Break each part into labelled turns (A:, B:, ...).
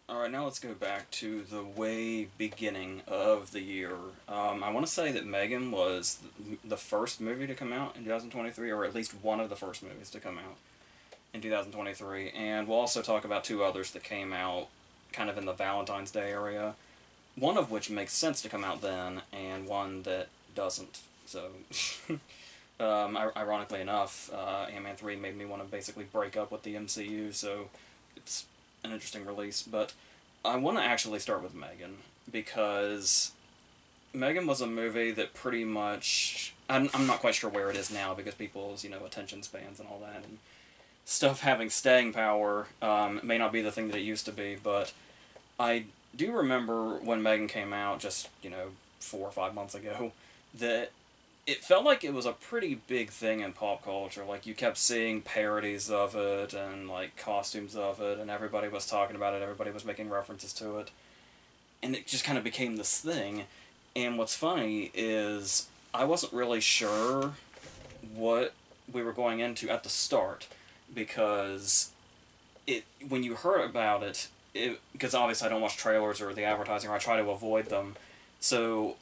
A: Alright, now let's go back to the way beginning of the year. I want to say that M3GAN was the first movie to come out in 2023, or at least one of the first movies to come out in 2023, and we'll also talk about two others that came out kind of in the Valentine's Day area, one of which makes sense to come out then, and one that doesn't. So, ironically enough, Ant-Man 3 made me want to basically break up with the MCU, so it's an interesting release. But I want to actually start with M3GAN, because M3GAN was a movie that pretty much... I'm not quite sure where it is now, because people's, attention spans and all that, and stuff having staying power may not be the thing that it used to be, but I do remember when M3GAN came out just, 4 or 5 months ago, that it felt like it was a pretty big thing in pop culture. Like, you kept seeing parodies of it and, like, costumes of it, and everybody was talking about it, everybody was making references to it. And it just kind of became this thing. And what's funny is I wasn't really sure what we were going into at the start, because when you heard about it, because obviously I don't watch trailers or the advertising, or I try to avoid them, so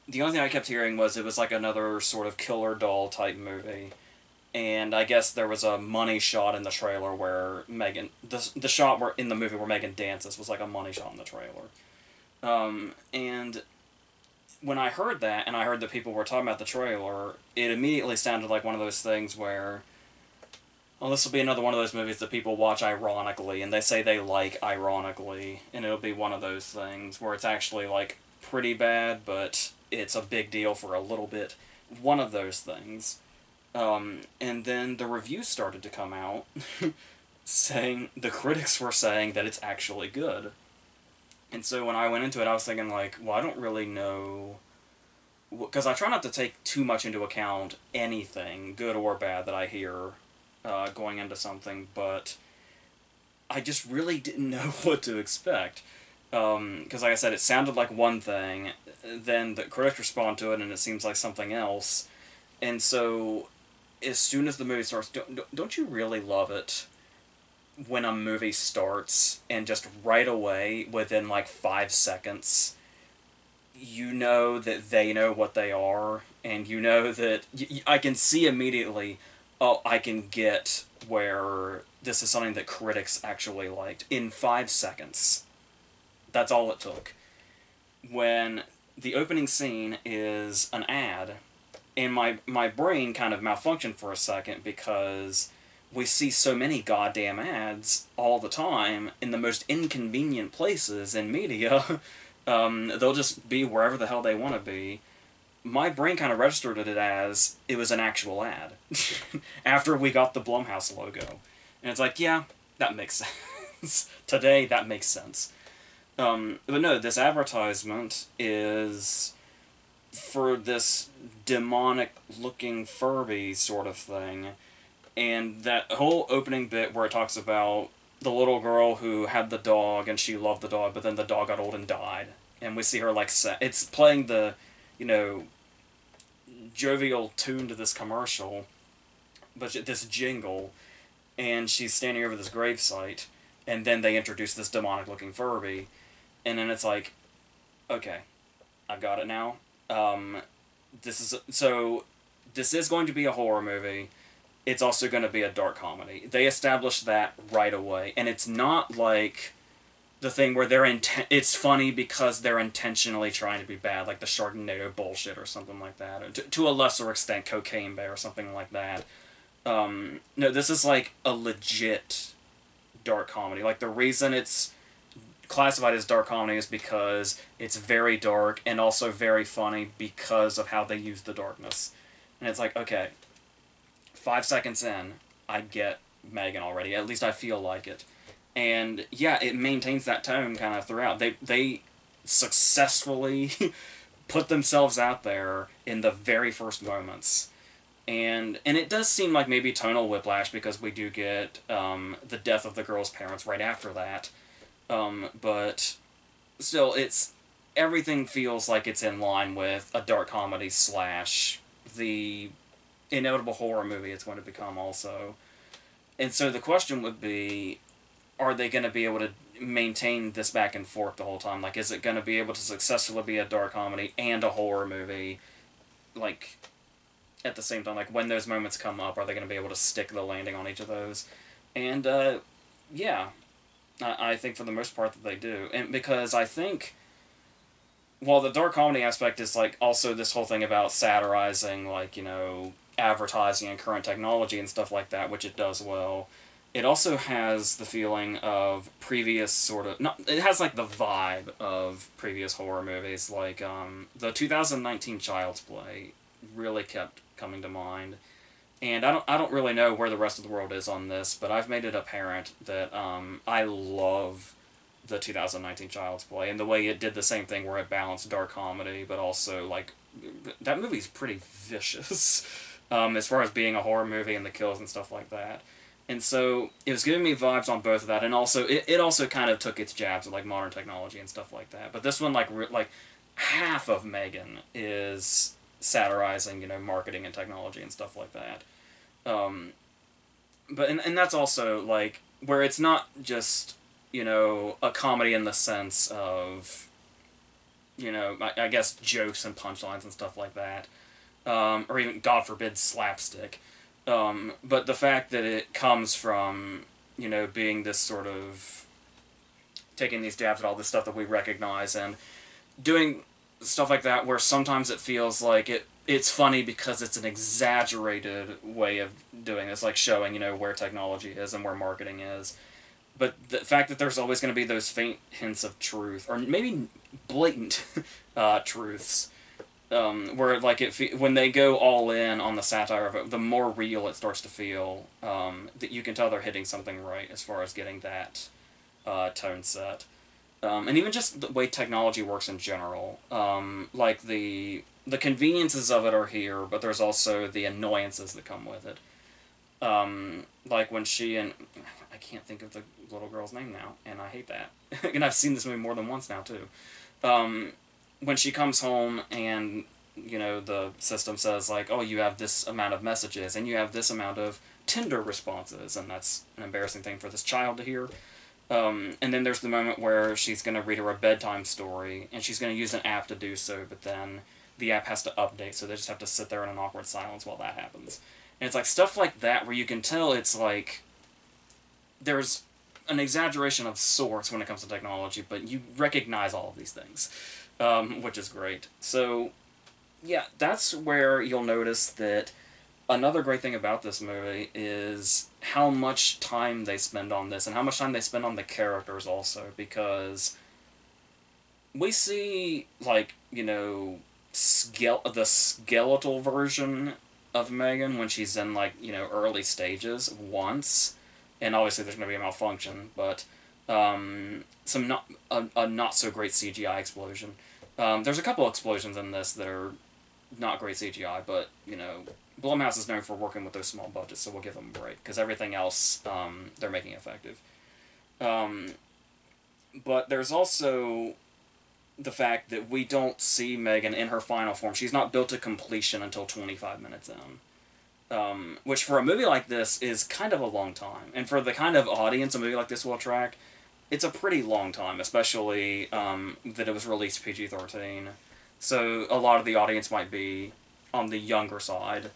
A: the only thing I kept hearing was it was like another sort of killer doll type movie. And I guess there was a money shot in the trailer where M3GAN, the shot where in the movie where M3GAN dances was like a money shot in the trailer. And when I heard that, and I heard that people were talking about the trailer, it immediately sounded like one of those things where, well, this will be another one of those movies that people watch ironically, and they say they like ironically, and it'll be one of those things where it's actually, like, pretty bad, but it's a big deal for a little bit. One of those things. And then the reviews started to come out, saying, the critics were saying that it's actually good. And so when I went into it, I was thinking, like, well, I don't really know, because I try not to take too much into account anything, good or bad, that I hear going into something, but I just really didn't know what to expect. Because, like I said, it sounded like one thing, then the critics respond to it, and it seems like something else. And so, as soon as the movie starts, don't you really love it when a movie starts and just right away, within like 5 seconds, you know that they know what they are, and you know that I can see immediately, oh, I can get where this is something that critics actually liked in 5 seconds. That's all it took. When the opening scene is an ad, and my brain kind of malfunctioned for a second, because we see so many goddamn ads all the time in the most inconvenient places in media. They'll just be wherever the hell they want to be. My brain kind of registered it as it was an actual ad after we got the Blumhouse logo. And it's like, yeah, that makes sense. Today, that makes sense. But no, this advertisement is for this demonic-looking Furby sort of thing. And that whole opening bit where it talks about the little girl who had the dog and she loved the dog, but then the dog got old and died. And we see her, like, it's playing the, you know, jovial tune to this commercial, but this jingle, and she's standing over this gravesite, and then they introduce this demonic-looking Furby, and then it's like, okay, I've got it now. This is going to be a horror movie. It's also going to be a dark comedy. They established that right away, and it's not like the thing where it's funny because they're intentionally trying to be bad, like the Sharknado bullshit or something like that, or to a lesser extent, Cocaine Bear or something like that. No, this is like a legit dark comedy. Like, the reason it's classified as dark comedy is because it's very dark and also very funny because of how they use the darkness. And it's like, okay, 5 seconds in, I get M3GAN already. At least I feel like it. And yeah, it maintains that tone kind of throughout. They successfully put themselves out there in the very first moments. And it does seem like maybe tonal whiplash, because we do get the death of the girl's parents right after that. But still, everything feels like it's in line with a dark comedy slash the inevitable horror movie it's going to become also. And so the question would be, are they going to be able to... maintain this back and forth the whole time. Like, is it going to be able to successfully be a dark comedy and a horror movie, like, at the same time? Like, when those moments come up, are they going to be able to stick the landing on each of those? And, yeah, I think for the most part that they do. And because I think, while the dark comedy aspect is, like, also this whole thing about satirizing, like, you know, advertising and current technology and stuff like that, which it does well, it also has the feeling of previous sort of... Not, it has, like, the vibe of previous horror movies. Like, the 2019 Child's Play really kept coming to mind. And I don't really know where the rest of the world is on this, but I've made it apparent that I love the 2019 Child's Play, and the way it did the same thing where it balanced dark comedy, but also, like, that movie's pretty vicious, as far as being a horror movie and the kills and stuff like that. And so, it was giving me vibes on both of that, and also, it also kind of took its jabs at, like, modern technology and stuff like that. But this one, like half of M3GAN is satirizing, you know, marketing and technology and stuff like that. And that's also, like, where it's not just, you know, a comedy in the sense of, you know, I guess jokes and punchlines and stuff like that, or even, God forbid, slapstick, but the fact that it comes from, you know, being this sort of, taking these jabs at all this stuff that we recognize, and doing stuff like that where sometimes it feels like it's funny because it's an exaggerated way of doing this, like showing, you know, where technology is and where marketing is. But the fact that there's always going to be those faint hints of truth, or maybe blatant truths, where, like, when they go all in on the satire of it, the more real it starts to feel, that you can tell they're hitting something right as far as getting that tone set. And even just the way technology works in general. Like, the conveniences of it are here, but there's also the annoyances that come with it. Like when she and... I can't think of the little girl's name now, and I hate that. And I've seen this movie more than once now, too. When she comes home and, you know, the system says, like, oh, you have this amount of messages, and you have this amount of Tinder responses, and that's an embarrassing thing for this child to hear. And then there's the moment where she's going to read her a bedtime story, and she's going to use an app to do so, but then the app has to update, so they just have to sit there in an awkward silence while that happens. And it's like stuff like that where you can tell it's like there's an exaggeration of sorts when it comes to technology, but you recognize all of these things, which is great. So, yeah, that's where you'll notice that another great thing about this movie is how much time they spend on this, and how much time they spend on the characters also, because we see, like, you know, the skeletal version of M3GAN when she's in, like, you know, early stages once, and obviously there's going to be a malfunction, but some not so great CGI explosion. There's a couple explosions in this that are not great CGI, but, you know, Blumhouse is known for working with those small budgets, so we'll give them a break, because everything else they're making effective. But there's also the fact that we don't see M3GAN in her final form. She's not built to completion until 25 minutes in. Which for a movie like this is kind of a long time. And for the kind of audience a movie like this will attract, it's a pretty long time, especially that it was released PG-13. So a lot of the audience might be on the younger side.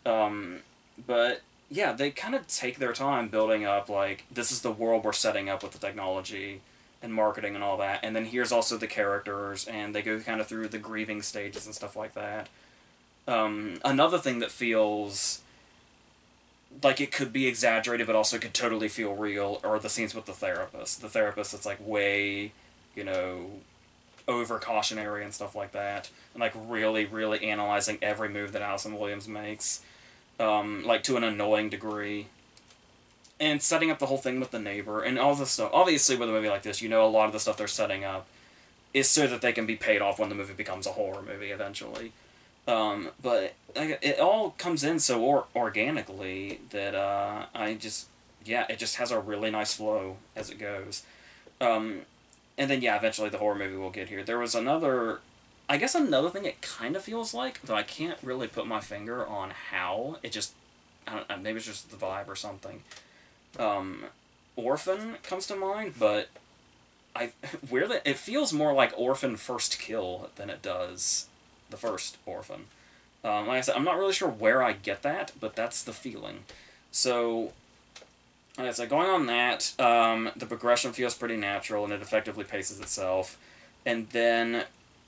A: But yeah, they kind of take their time building up, like, this is the world we're setting up with the technology and marketing and all that, and then here's also the characters, and they go kind of through the grieving stages and stuff like that. Another thing that feels like it could be exaggerated but also could totally feel real are the scenes with the therapist. The therapist that's, like, way, you know, over cautionary and stuff like that, and, like, really, really analyzing every move that Allison Williams makes, like, to an annoying degree. And setting up the whole thing with the neighbor and all this stuff. Obviously, with a movie like this, you know a lot of the stuff they're setting up is so that they can be paid off when the movie becomes a horror movie eventually. But it all comes in so organically that it just has a really nice flow as it goes. And then, yeah, eventually the horror movie will get here. There was another thing it kind of feels like, though I can't really put my finger on how. It just, I don't know, maybe it's just the vibe or something. Orphan comes to mind, but weirdly, it feels more like Orphan First Kill than it does the first Orphan. Like I said, I'm not really sure where I get that, but that's the feeling. So, like I said, going on that, the progression feels pretty natural and it effectively paces itself. And then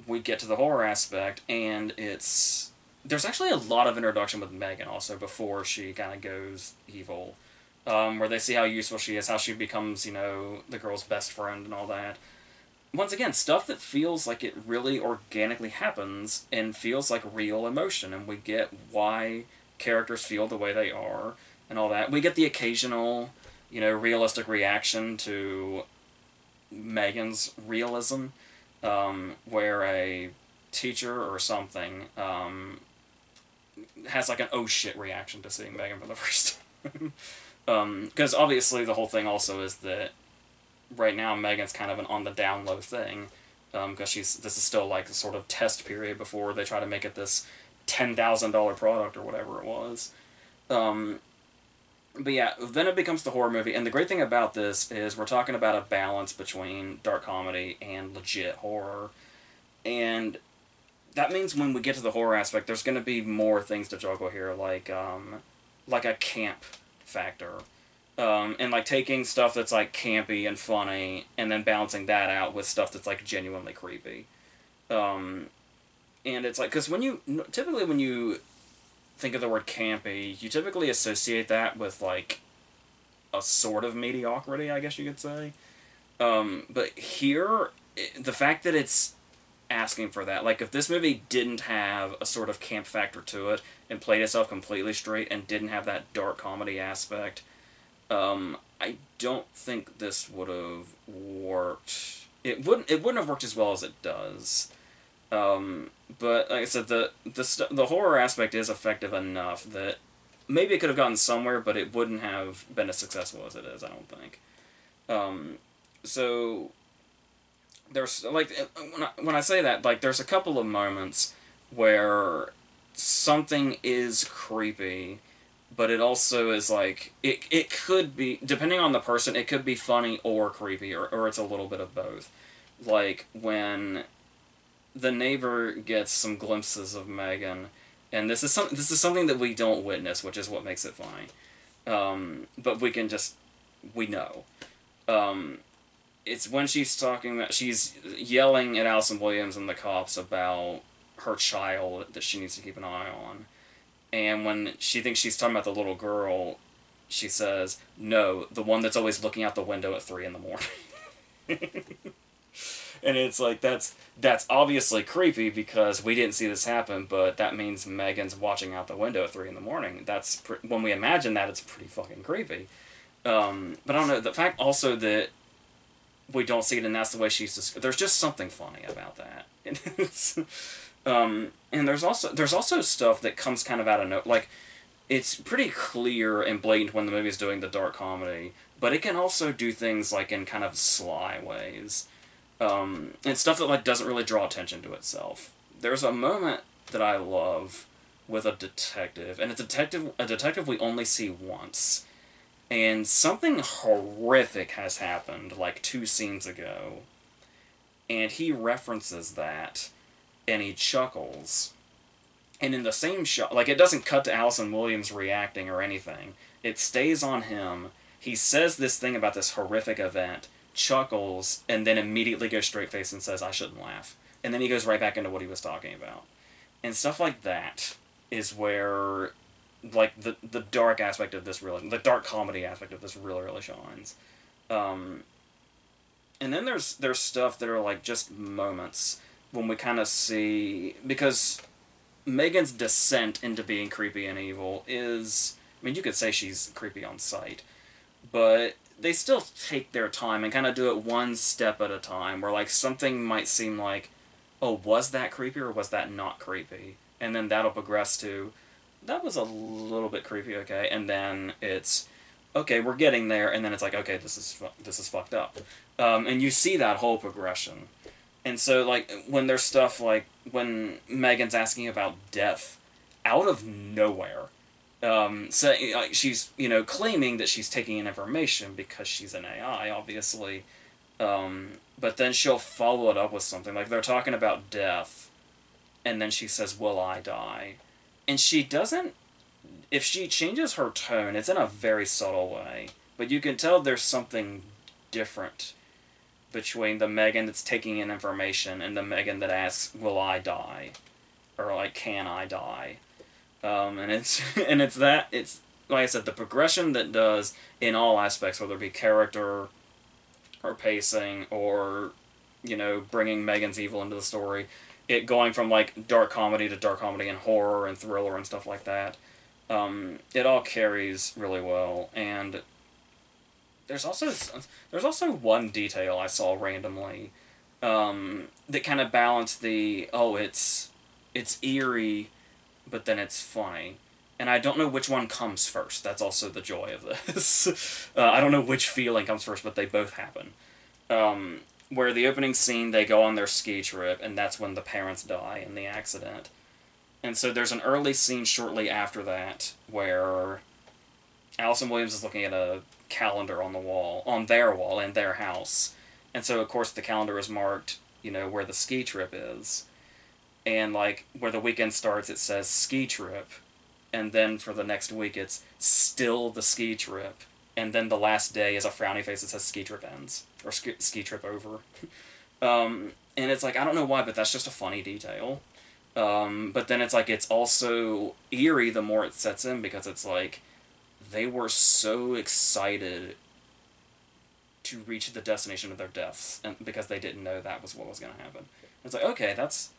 A: we get to the horror aspect, and it's. There's actually a lot of introduction with M3GAN also before she kind of goes evil. Where they see how useful she is, how she becomes, the girl's best friend and all that. Once again, stuff that feels like it really organically happens and feels like real emotion, and we get why characters feel the way they are and all that. We get the occasional, realistic reaction to M3GAN's realism, where a teacher or something has like an oh shit reaction to seeing M3GAN for the first time. Because obviously the whole thing also is that right now M3GAN's kind of an on the down low thing, because this is still like a sort of test period before they try to make it this $10,000 product or whatever it was. But yeah, then it becomes the horror movie, and the great thing about this is we're talking about a balance between dark comedy and legit horror, and that means when we get to the horror aspect, there's going to be more things to juggle here, like a camp factor. And like taking stuff that's like campy and funny, and then balancing that out with stuff that's like genuinely creepy. And it's like, because typically when you think of the word campy, you typically associate that with like a sort of mediocrity, I guess you could say. But here, the fact that it's asking for that, like if this movie didn't have a sort of camp factor to it and played itself completely straight and didn't have that dark comedy aspect, I don't think this would have worked. It wouldn't have worked as well as it does. But like I said, the horror aspect is effective enough that maybe it could have gotten somewhere, but it wouldn't have been as successful as it is, I don't think. So there's like when I say that, like there's a couple of moments where something is creepy, but it also is like it could be, depending on the person, it could be funny or creepy, or it's a little bit of both. Like when the neighbor gets some glimpses of M3GAN, and this is something that we don't witness, which is what makes it funny. But we know. It's when she's yelling at Allison Williams and the cops about her child that she needs to keep an eye on. And when she thinks she's talking about the little girl, she says, "No, the one that's always looking out the window at 3 in the morning." And it's like, that's obviously creepy because we didn't see this happen, but that means M3GAN's watching out the window at 3 in the morning. When we imagine that, it's pretty fucking creepy. But I don't know, the fact also that we don't see it and that's the way there's just something funny about that. And there's also stuff that comes kind of out of nowhere. Like, it's pretty clear and blatant when the movie's doing the dark comedy, but it can also do things like in kind of sly ways. And stuff that like doesn't really draw attention to itself. There's a moment that I love with a detective, and a detective we only see once. And something horrific has happened like 2 scenes ago. And he references that, and he chuckles. And in the same shot, like it doesn't cut to Allison Williams reacting or anything. It stays on him. He says this thing about this horrific event, chuckles, and then immediately goes straight-faced and says, "I shouldn't laugh." And then he goes right back into what he was talking about. And stuff like that is where, like, the dark aspect of this the dark comedy aspect of this really, really shines. And then there's stuff that are, like, just moments when we kind of see, because M3GAN's descent into being creepy and evil is, I mean, you could say she's creepy on sight, but they still take their time and kind of do it one step at a time, where like something might seem like, oh, was that creepy or was that not creepy? And then that'll progress to, that was a little bit creepy, okay, and then it's, okay, we're getting there, and then it's like, okay, this is fucked up. And you see that whole progression. And so, like, when there's stuff like, when M3GAN's asking about death, out of nowhere, so like, she's, claiming that she's taking in information because she's an AI, obviously, But then she'll follow it up with something. Like, they're talking about death, and then she says, "Will I die?" And she doesn't... If she changes her tone, it's in a very subtle way. But you can tell there's something different between the M3GAN that's taking in information and the M3GAN that asks, "Will I die?" Or, like, "Can I die?" And it's and it's like I said, the progression that does in all aspects, whether it be character or pacing or, you know, bringing M3GAN's evil into the story, it going from like dark comedy to dark comedy and horror and thriller and stuff like that. It all carries really well, and there's also one detail I saw randomly that kind of balanced the it's eerie, but then it's funny. And I don't know which one comes first. That's also the joy of this. I don't know which feeling comes first, but they both happen. Where the opening scene, they go on their ski trip, and that's when the parents die in the accident. And so there's an early scene shortly after that where Allison Williams is looking at a calendar on their wall, in their house. And so, of course, the calendar is marked, you know, where the ski trip is. And, like, where the weekend starts, it says ski trip. And then for the next week, it's still the ski trip. And then the last day is a frowny face that says ski trip ends. Or ski trip over. And it's like, I don't know why, but that's just a funny detail. But then it's like, it's also eerie the more it sets in, because it's like, they were so excited to reach the destination of their deaths, and because they didn't know that was what was going to happen. It's like, okay, that's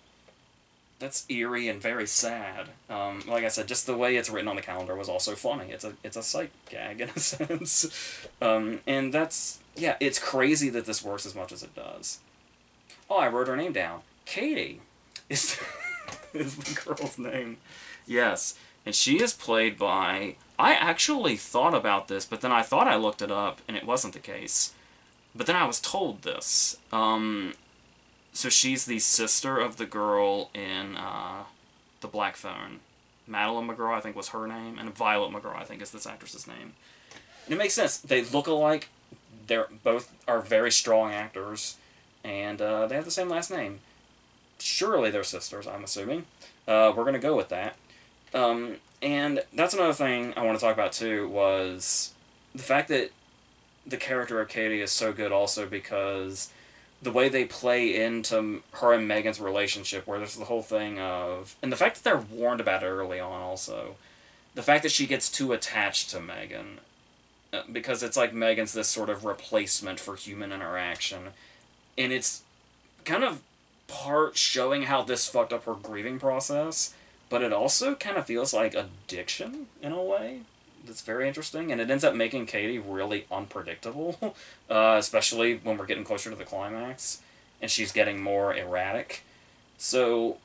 A: eerie and very sad. Like I said, just the way it's written on the calendar was also funny. It's a sight gag in a sense. And that's, yeah, it's crazy that this works as much as it does. Oh, I wrote her name down. Katie is, is the girl's name. Yes. And she is played by... I actually thought about this, but then I thought I looked it up, and it wasn't the case. But then I was told this. So she's the sister of the girl in The Black Phone. Madeline McGraw, I think, was her name, and Violet McGraw, I think, is this actress's name. And it makes sense. They look alike. They're both are very strong actors, and they have the same last name. Surely they're sisters, I'm assuming. We're going to go with that. And that's another thing I want to talk about, too, was the fact that the character of Katie is so good also because the way they play into her and M3GAN's relationship, where there's the whole thing of... And the fact that they're warned about it early on, also. The fact that she gets too attached to M3GAN. Because it's like M3GAN's this sort of replacement for human interaction. And it's kind of part showing how this fucked up her grieving process, but it also kind of feels like addiction, in a way. That's very interesting, and it ends up making Katie really unpredictable, especially when we're getting closer to the climax, and she's getting more erratic. So,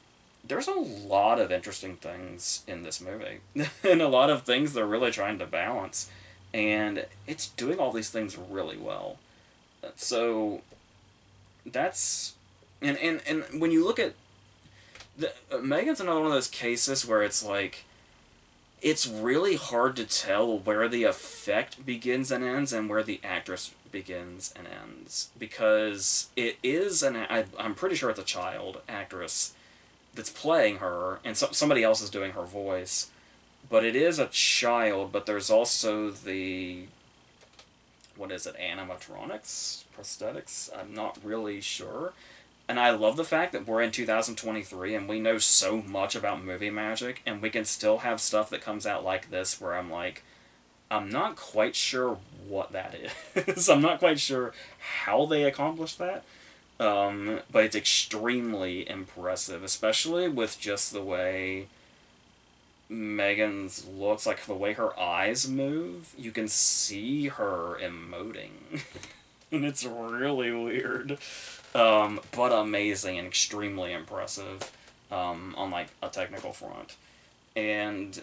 A: there's a lot of interesting things in this movie, and a lot of things they're really trying to balance, and it's doing all these things really well. So, that's... And when you look at... M3GAN's another one of those cases where it's like... It's really hard to tell where the effect begins and ends and where the actress begins and ends. Because it is I'm pretty sure it's a child actress that's playing her, and somebody else is doing her voice. But it is a child, but there's also the... What is it? Animatronics? Prosthetics? I'm not really sure. And I love the fact that we're in 2023 and we know so much about movie magic, and we can still have stuff that comes out like this where I'm like, I'm not quite sure what that is. I'm not quite sure how they accomplished that. But it's extremely impressive, especially with just the way M3GAN's looks, like the way her eyes move. You can see her emoting. And it's really weird. But amazing and extremely impressive on, like, a technical front. And,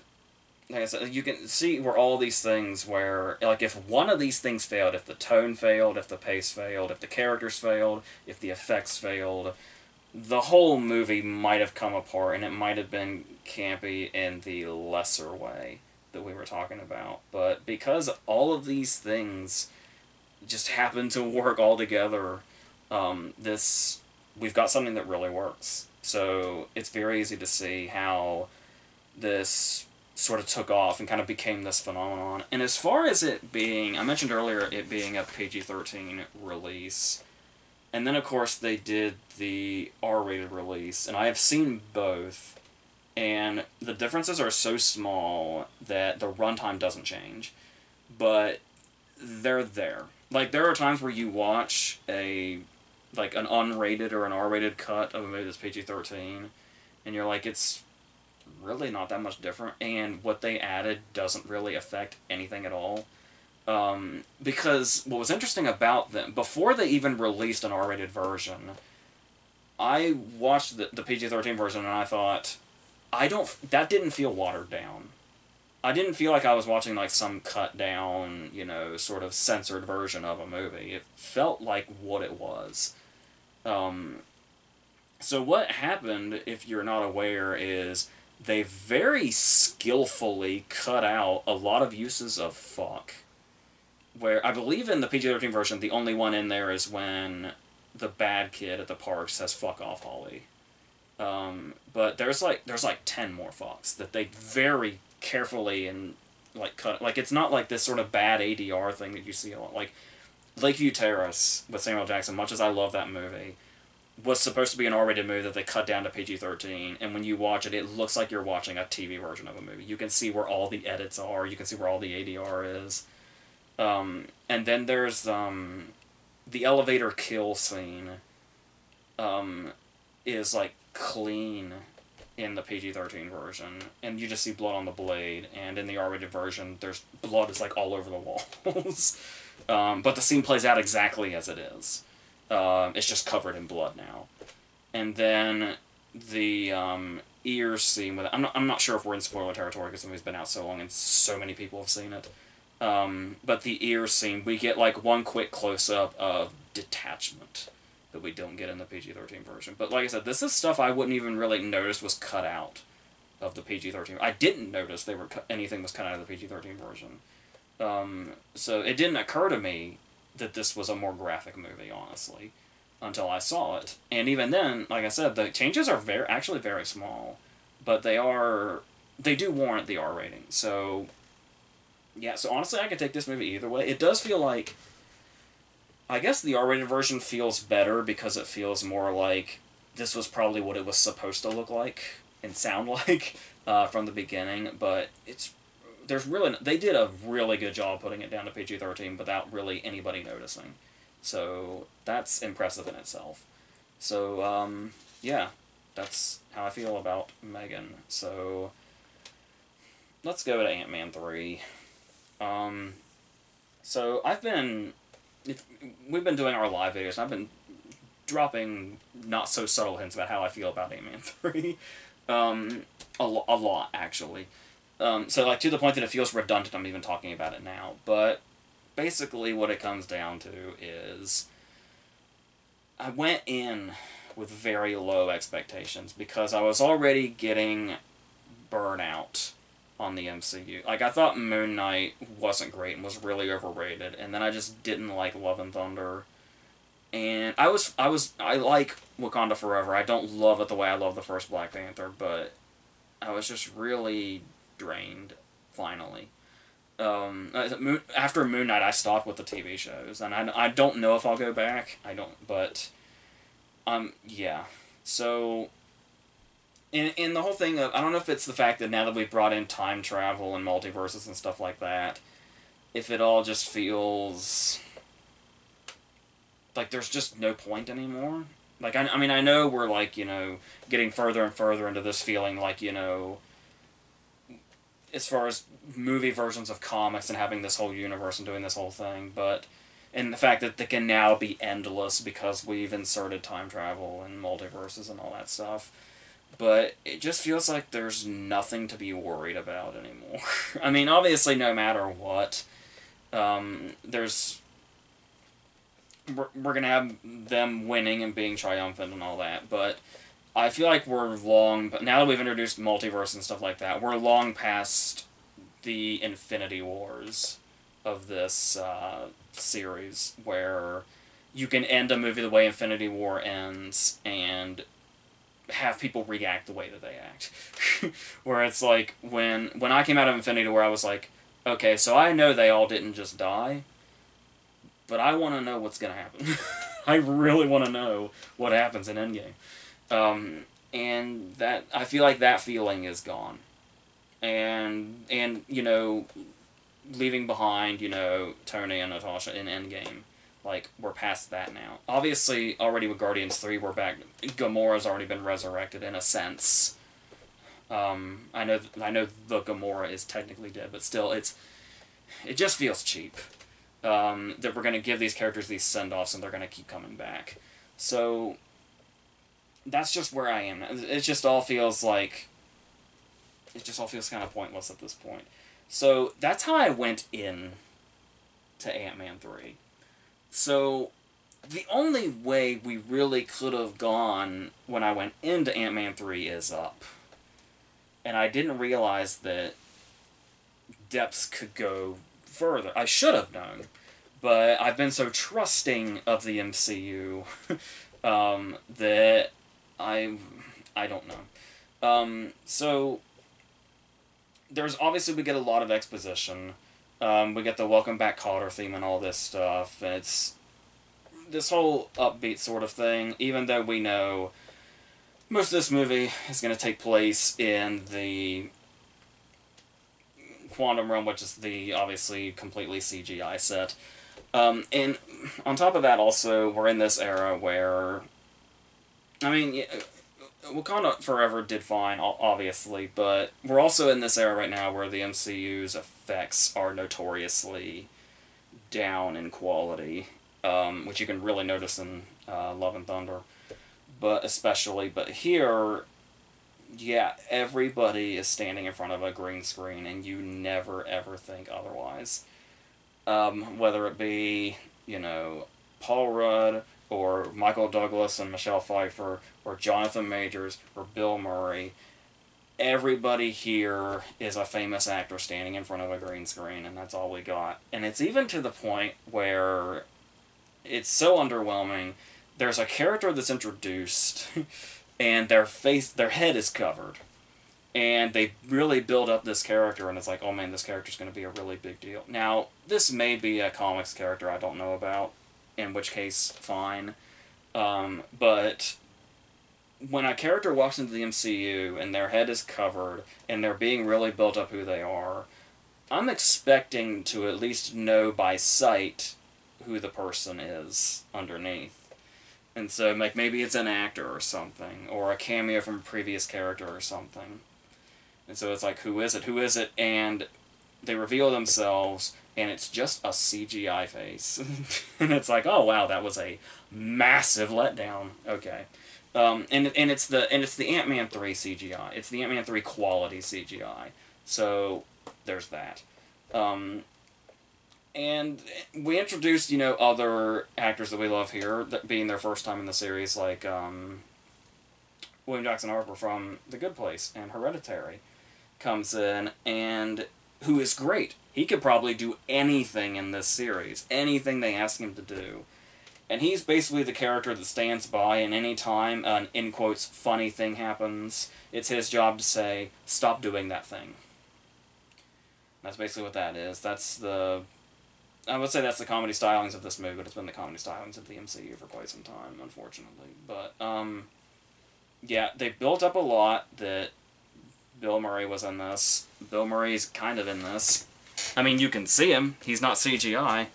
A: like I said, you can see where all these things where, like, if one of these things failed, if the tone failed, if the pace failed, if the characters failed, if the effects failed, the whole movie might have come apart, and it might have been campy in the lesser way that we were talking about. But because all of these things just happened to work all together. We've got something that really works. So it's very easy to see how this sort of took off and kind of became this phenomenon. And as far as it being, I mentioned earlier it being a PG-13 release, and then of course they did the R-rated release, and I have seen both, and the differences are so small that the runtime doesn't change, but they're there. Like, there are times where you watch an unrated or an R-rated cut of a movie that's PG-13, and you're like, it's really not that much different, and what they added doesn't really affect anything at all. Because what was interesting about them, before they even released an R-rated version, I watched the PG-13 version and I thought, that didn't feel watered down. I didn't feel like I was watching like some cut down, sort of censored version of a movie. It felt like what it was. So what happened, if you're not aware, is they very skillfully cut out a lot of uses of fuck. Where I believe in the PG-13 version, the only one in there is when the bad kid at the park says "fuck off, Holly." But there's like 10 more fucks that they very carefully and cut. Like, it's not like this sort of bad ADR thing that you see a lot. Like Lakeview Terrace with Samuel Jackson, much as I love that movie, was supposed to be an R-rated movie that they cut down to PG-13, and when you watch it, it looks like you're watching a TV version of a movie. You can see where all the edits are, you can see where all the ADR is. And then there's the elevator kill scene is like clean in the PG-13 version, and you just see blood on the blade, and in the R-rated version, there's blood is like all over the walls. But the scene plays out exactly as it is. It's just covered in blood now. And then the ear scene with I'm not sure if we're in spoiler territory because the movie's been out so long and so many people have seen it. But the ear scene, we get like one quick close-up of detachment that we don't get in the PG-13 version. But like I said, this is stuff I wouldn't even really notice was cut out of the PG-13. I didn't notice anything was cut out of the PG-13 version. So it didn't occur to me that this was a more graphic movie, honestly, until I saw it. And even then, like I said, the changes are actually very small, but they do warrant the R rating. So yeah, so honestly, I could take this movie either way. It does feel like, I guess the R-rated version feels better because it feels more like this was probably what it was supposed to look like and sound like from the beginning, but they did a really good job putting it down to PG-13 without really anybody noticing. So that's impressive in itself. So, yeah, that's how I feel about M3GAN. So, let's go to Ant-Man 3. So we've been doing our live videos, and I've been dropping not so subtle hints about how I feel about Ant-Man 3. A lot, actually. So, like, to the point that it feels redundant I'm even talking about it now. But basically what it comes down to is I went in with very low expectations because I was already getting burnout on the MCU. Like, I thought Moon Knight wasn't great and was really overrated, and then I just didn't like Love and Thunder. And I like Wakanda Forever. I don't love it the way I love the first Black Panther, but I was just really drained, finally. After Moon Knight, I stopped with the TV shows, and I don't know if I'll go back. I don't, but, yeah. So, in the whole thing of, I don't know if it's the fact that now that we've brought in time travel and multiverses and stuff like that, if it all just feels like there's just no point anymore. Like, I mean, I know we're, like, getting further and further into this feeling like, as far as movie versions of comics and having this whole universe and doing this whole thing, and the fact that they can now be endless because we've inserted time travel and multiverses and all that stuff. But it just feels like there's nothing to be worried about anymore. I mean, obviously, no matter what, we're going to have them winning and being triumphant and all that, but I feel like but now that we've introduced multiverse and stuff like that, we're long past the Infinity Wars of this series where you can end a movie the way Infinity War ends and have people react the way that they act. Where it's like, when I came out of Infinity War, I was like, okay, so I know they all didn't just die, but I want to know what's going to happen. I really want to know what happens in Endgame. And that, I feel like that feeling is gone. And you know, leaving behind, you know, Tony and Natasha in Endgame. Like, we're past that now. Obviously, already with Guardians 3, we're back. Gamora's already been resurrected, in a sense. I know the Gamora is technically dead, but still, it just feels cheap. That we're going to give these characters these send-offs, and they're going to keep coming back. So, that's just where I am. It just all feels like... It just all feels kind of pointless at this point. So, that's how I went in to Ant-Man 3. So, the only way we really could have gone when I went into Ant-Man 3 is up. And I didn't realize that depths could go further. I should have known. But I've been so trusting of the MCU that I don't know. So, there's obviously, we get a lot of exposition. We get the Welcome Back Kotter theme and all this stuff. And it's this whole upbeat sort of thing, even though we know most of this movie is going to take place in the Quantum Realm, which is the, obviously, completely CGI set. And on top of that, also, we're in this era where, I mean, Wakanda Forever did fine, obviously, but we're also in this era right now where the MCU's effects are notoriously down in quality, which you can really notice in Love and Thunder, but here, yeah, everybody is standing in front of a green screen, and you never ever think otherwise. Whether it be, you know, Paul Rudd, or Michael Douglas and Michelle Pfeiffer, or Jonathan Majors, or Bill Murray, everybody here is a famous actor standing in front of a green screen, and that's all we got. And it's even to the point where it's so underwhelming. There's a character that's introduced, and their head is covered. And they really build up this character, and it's like, oh man, this character's going to be a really big deal. Now, this may be a comics character I don't know about, in which case, fine. But when a character walks into the MCU and their head is covered, and they're being really built up who they are, I'm expecting to at least know by sight who the person is underneath. And so, like, maybe it's an actor or something, or a cameo from a previous character or something. And so it's like, who is it? Who is it? And they reveal themselves, and it's just a CGI face. And it's like, oh wow, that was a massive letdown. Okay. And it's the Ant-Man 3 CGI. It's the Ant-Man 3 quality CGI. So there's that. And we introduced, you know, other actors that we love here, that being their first time in the series, like William Jackson Harper from The Good Place and Hereditary comes in, and who is great. He could probably do anything in this series, anything they ask him to do. And he's basically the character that stands by, and any time an, in quotes, funny thing happens, it's his job to say, stop doing that thing. That's basically what that is. That's the... I would say that's the comedy stylings of this movie, but it's been the comedy stylings of the MCU for quite some time, unfortunately. But, yeah, they built up a lot that Bill Murray was in this. Bill Murray's kind of in this. I mean, you can see him. He's not CGI.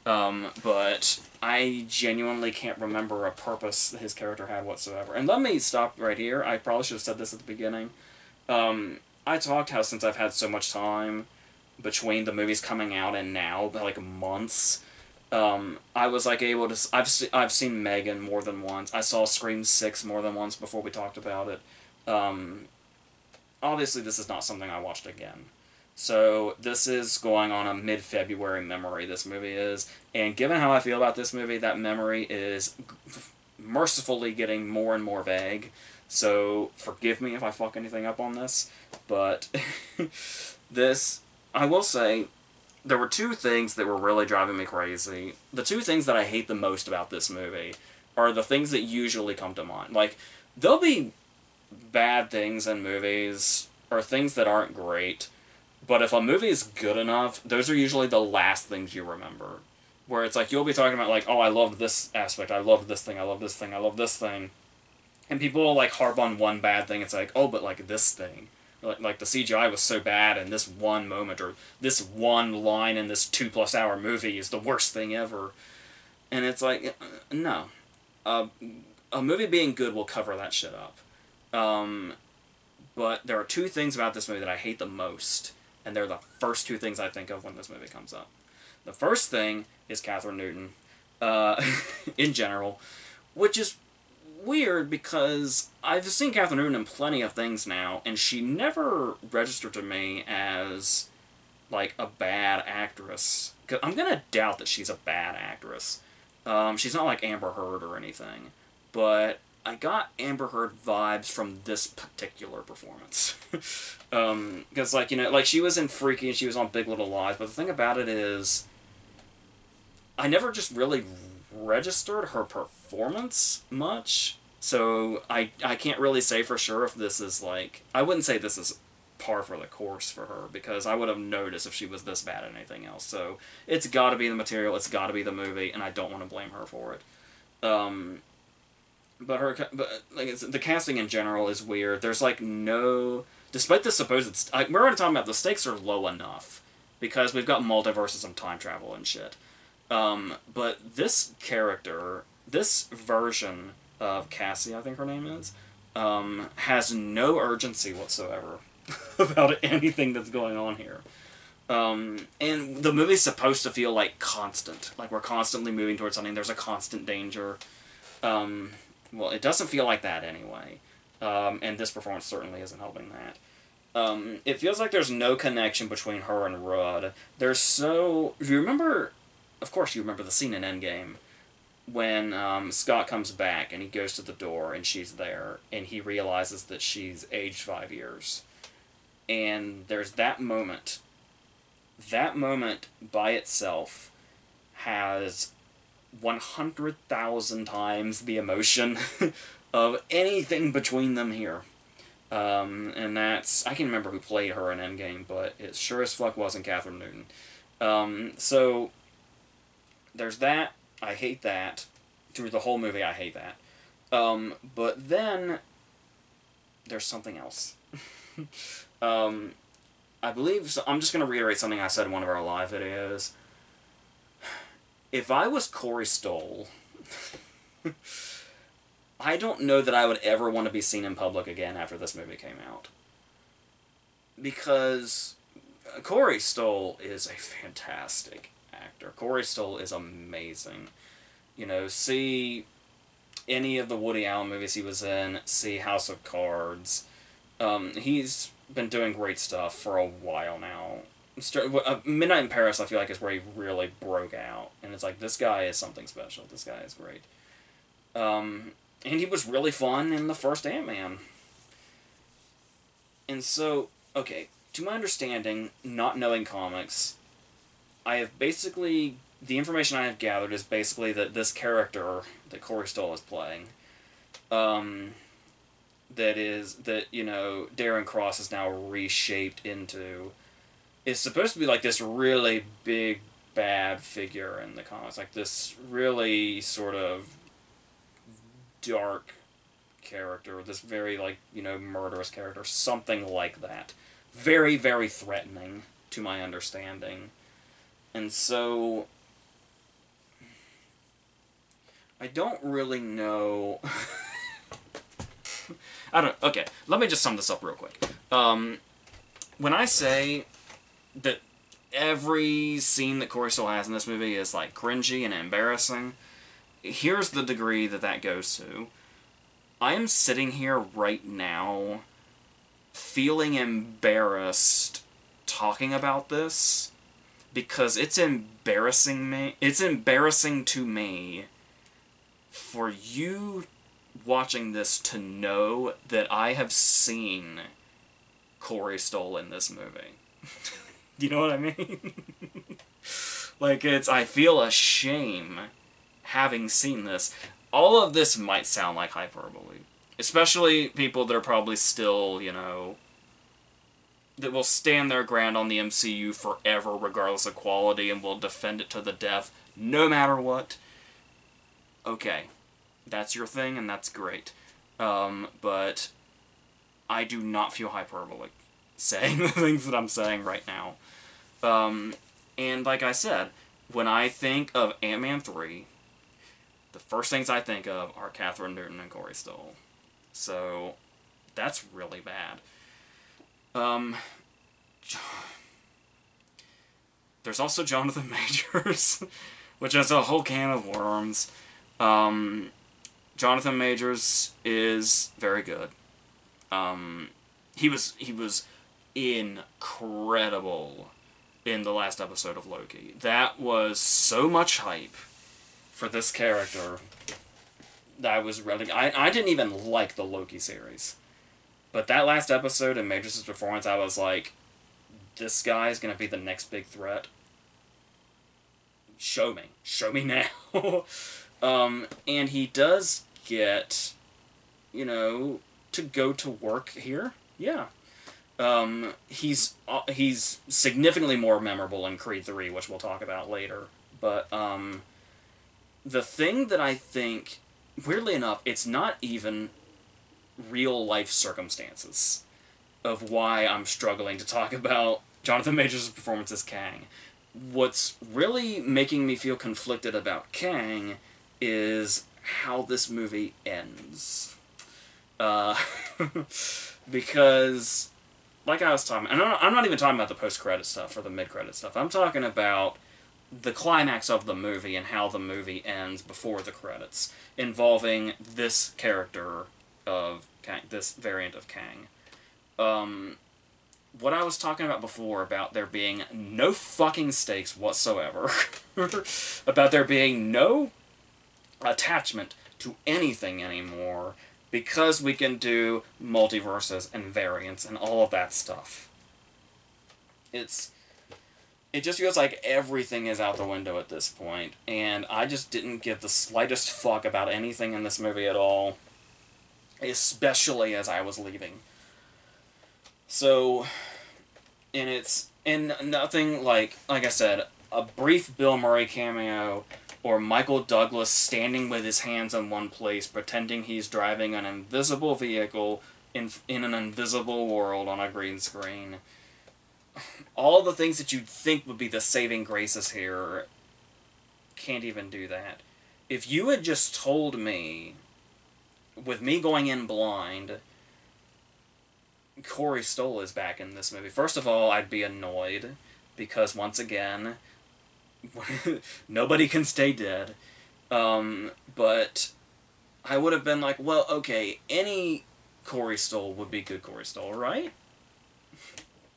A: But I genuinely can't remember a purpose that his character had whatsoever. And let me stop right here. I probably should have said this at the beginning. I talked how since I've had so much time between the movies coming out and now, like months, I was like able to... I've seen M3GAN more than once. I saw Scream 6 more than once before we talked about it. Obviously this is not something I watched again. So this is going on a mid-February memory, this movie is. And given how I feel about this movie, that memory is mercifully getting more and more vague. So forgive me if I fuck anything up on this. But this, I will say, there were two things that were really driving me crazy. The two things that I hate the most about this movie are the things that usually come to mind. Like, there'll be bad things in movies, or things that aren't great, but if a movie is good enough, those are usually the last things you remember. Where it's like, you'll be talking about, like, oh, I loved this aspect, I loved this thing, I love this thing, I love this thing. And people will, like, harp on one bad thing. It's like, oh, but, like, this thing. Like the CGI was so bad in this one moment, or this one line in this 2+ hour movie is the worst thing ever. And it's like, no. A movie being good will cover that shit up. But there are two things about this movie that I hate the most, and they're the first two things I think of when this movie comes up. The first thing is Catherine Newton, in general, which is weird because I've seen Catherine Newton in plenty of things now, and she never registered to me as, like, a bad actress. 'Cause I'm gonna doubt that she's a bad actress. She's not like Amber Heard or anything, but I got Amber Heard vibes from this particular performance. Because, like, you know, like, she was in Freaky and she was on Big Little Lies, but the thing about it is, I never just really registered her performance much, so I can't really say for sure if this is, like, I wouldn't say this is par for the course for her, because I would have noticed if she was this bad at anything else. So it's got to be the material, it's got to be the movie, and I don't want to blame her for it. But like, the casting in general is weird. There's, like, no, despite the supposed, we're already talking about the stakes are low enough because we've got multiverses and time travel and shit. But this character, this version of Cassie, I think her name is, has no urgency whatsoever about anything that's going on here. And the movie's supposed to feel, like, constant. Like, we're constantly moving towards something, there's a constant danger. Well, it doesn't feel like that anyway. And this performance certainly isn't helping that. It feels like there's no connection between her and Rudd. There's so... If you remember... Of course you remember the scene in Endgame when Scott comes back and he goes to the door and she's there and he realizes that she's aged 5 years. And there's that moment. That moment by itself has 100,000 times the emotion of anything between them here. And that's... I can't remember who played her in Endgame, but it sure as fuck wasn't Catherine Newton. So... There's that. I hate that. Through the whole movie, I hate that. But then, there's something else. I believe... So I'm just going to reiterate something I said in one of our live videos. If I was Corey Stoll, I don't know that I would ever want to be seen in public again after this movie came out. Because Corey Stoll is a fantastic actor. Corey Stoll is amazing. You know, see any of the Woody Allen movies he was in, see House of Cards. He's been doing great stuff for a while now. Midnight in Paris, I feel like, is where he really broke out. And it's like, this guy is something special. This guy is great. And he was really fun in the first Ant-Man. And so, okay, to my understanding, not knowing comics, I have basically... The information I have gathered is basically that this character that Corey Stoll is playing, that, you know, Darren Cross is now reshaped into, is supposed to be like this really big, bad figure in the comics. Like this really sort of dark character, this very, like, you know, murderous character, something like that. Very, very threatening, to my understanding. And so... I don't really know... Okay, let me just sum this up real quick. When I say that every scene that Corey Stoll has in this movie is, like, cringy and embarrassing, here's the degree that that goes to. I am sitting here right now feeling embarrassed talking about this because it's embarrassing me. It's embarrassing to me for you watching this to know that I have seen Corey Stoll in this movie. Do you know what I mean? Like, I feel a shame having seen this. All of this might sound like hyperbole. Especially people that are probably still, you know, that will stand their ground on the MCU forever regardless of quality and will defend it to the death no matter what. Okay, that's your thing and that's great. But I do not feel hyperbolic saying the things that I'm saying right now. And like I said, when I think of Ant-Man 3, the first things I think of are Catherine Newton and Corey Stoll. So, that's really bad. There's also Jonathan Majors, which is a whole can of worms. Jonathan Majors is very good. He was incredible in the last episode of Loki. That was so much hype for this character that I was really... I didn't even like the Loki series. But that last episode and Majors' performance, I was like, this guy is going to be the next big threat. Show me. Show me now. And he does get, you know, to go to work here. Yeah. He's significantly more memorable in Creed 3, which we'll talk about later. But, the thing that I think, weirdly enough, it's not even real-life circumstances of why I'm struggling to talk about Jonathan Majors' performance as Kang. What's really making me feel conflicted about Kang is how this movie ends. Because, like I was talking, and I'm not even talking about the post-credit stuff or the mid-credit stuff. I'm talking about the climax of the movie and how the movie ends before the credits, involving this character of Kang, this variant of Kang. What I was talking about before about there being no fucking stakes whatsoever, about there being no attachment to anything anymore, because we can do multiverses and variants and all of that stuff. It just feels like everything is out the window at this point, and I just didn't give the slightest fuck about anything in this movie at all, especially as I was leaving. So, and nothing like I said, a brief Bill Murray cameo, or Michael Douglas standing with his hands in one place, pretending he's driving an invisible vehicle in an invisible world on a green screen. All the things that you'd think would be the saving graces here can't even do that. If you had just told me, with me going in blind, Corey Stoll is back in this movie, first of all, I'd be annoyed, because once again, nobody can stay dead. But I would have been like, well, okay, any Corey Stoll would be good Corey Stoll, right?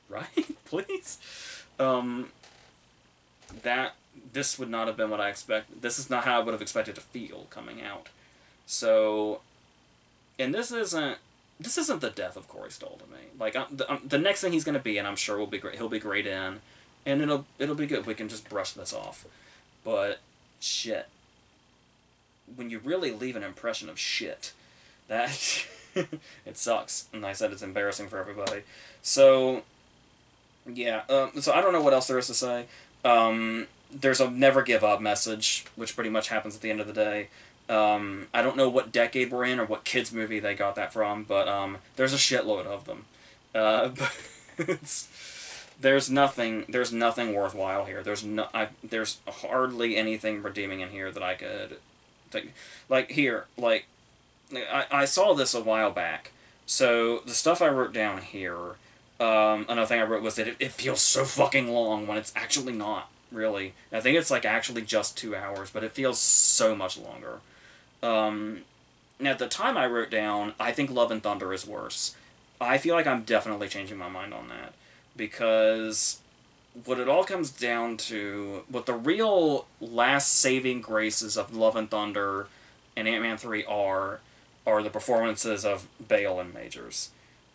A: Right? Please? This would not have been what I expected. This is not how I would have expected to feel coming out. So, and this isn't the death of Corey Stoll to me. Like, the next thing he's going to be, and I'm sure will be great, he'll be great in, and it'll be good. We can just brush this off. But, shit. When you really leave an impression of shit, that... it sucks. And I said it's embarrassing for everybody. So... yeah, so I don't know what else there is to say. There's a never give up message, which pretty much happens at the end of the day. I don't know what decade we're in or what kids movie they got that from, but there's a shitload of them. But there's nothing worthwhile here. There's hardly anything redeeming in here that I could think. Like here, I saw this a while back. So the stuff I wrote down here. Another thing I wrote was that it feels so fucking long when it's actually not, really. I think it's actually just 2 hours, but it feels so much longer. Now at the time I wrote down, I think Love and Thunder is worse. I feel like I'm definitely changing my mind on that. Because what it all comes down to, what the real last saving graces of Love and Thunder and Ant-Man 3 are the performances of Bale and Majors.